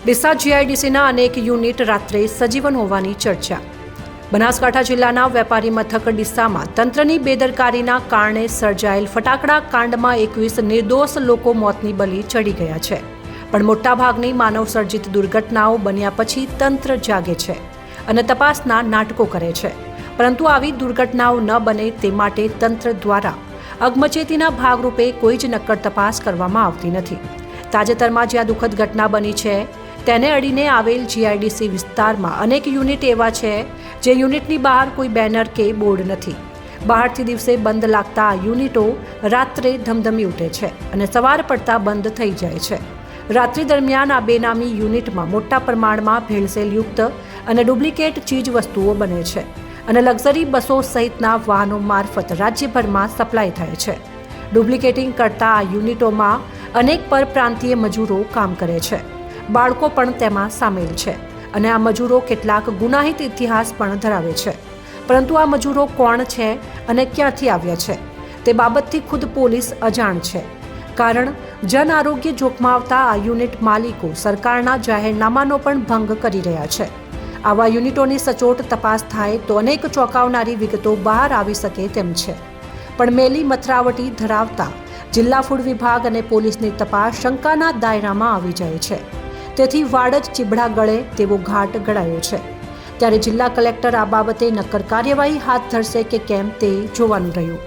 ડીસા જીઆઈડીસીના અનેક યુનિટ રાત્રે સજીવન હોવાની ચર્ચા। બનાસકાંઠા જિલ્લાના વેપારી મથક ડીસામાં તંત્રની બેદરકારીના કારણે સર્જાયેલ ફટાકડા કાંડમાં 21 નિર્દોષ લોકો મોતની બલી ચડી ગયા છે। પણ મોટાભાગની માનવસર્જિત દુર્ઘટનાઓ બન્યા પછી તંત્ર જાગે છે અને તપાસના નાટકો કરે છે, પરંતુ આવી દુર્ઘટનાઓ ન બને તે માટે તંત્ર દ્વારા અગમચેતીના ભાગરૂપે કોઈ જ નક્કર તપાસ કરવામાં આવતી નથી। તાજેતરમાં જે આ દુઃખદ ઘટના બની છે તેને અડીને આવેલ જીઆઈડીસી વિસ્તારમાં અનેક યુનિટ એવા છે જે યુનિટની બહાર કોઈ બેનર કે બોર્ડ નથી। બહારથી દિવસે બંધ લાગતા આ યુનિટો રાત્રે ધમધમી ઉઠે છે અને સવાર પડતા બંધ થઈ જાય છે। રાત્રિ દરમિયાન આ બેનામી યુનિટમાં મોટા પ્રમાણમાં ભેળસેળયુક્ત અને ડુપ્લિકેટ ચીજ વસ્તુઓ બને છે અને લક્ઝરી બસો સહિતના વાહનો મારફત રાજ્યભરમાં સપ્લાય થાય છે। ડુપ્લિકેટિંગ કરતા આ યુનિટોમાં અનેક પરપ્રાંતીય મજૂરો કામ કરે છે। બાળકો પણ તેમાં સામેલ છે અને આ મજૂરો કેટલાક ગુનાહિત ઇતિહાસ પણ ધરાવે છે, પરંતુ આ મજૂરો કોણ છે અને ક્યાંથી આવ્યા છે તે બાબતથી ખુદ પોલીસ અજાણ છે। કારણ જન આરોગ્ય જોખમાવતા આ યુનિટ માલિકો સરકારના જાહેરનામાનો પણ ભંગ કરી રહ્યા છે। આવા યુનિટોની સચોટ તપાસ થાય તો અનેક ચોંકાવનારી વિગતો બહાર આવી શકે તેમ છે, પણ મેલી મથરાવટી ધરાવતા જિલ્લા ફૂડ વિભાગ અને પોલીસની તપાસ શંકાના દાયરામાં આવી જાય છે। તેથી વાડ જ ચીબડા ગળે તેવો ઘાટ ઘડાયો છે। ત્યારે જિલ્લા કલેક્ટર આ બાબતે નક્કર કાર્યવાહી હાથ ધરશે કે કેમ તે જોવાનું રહ્યું।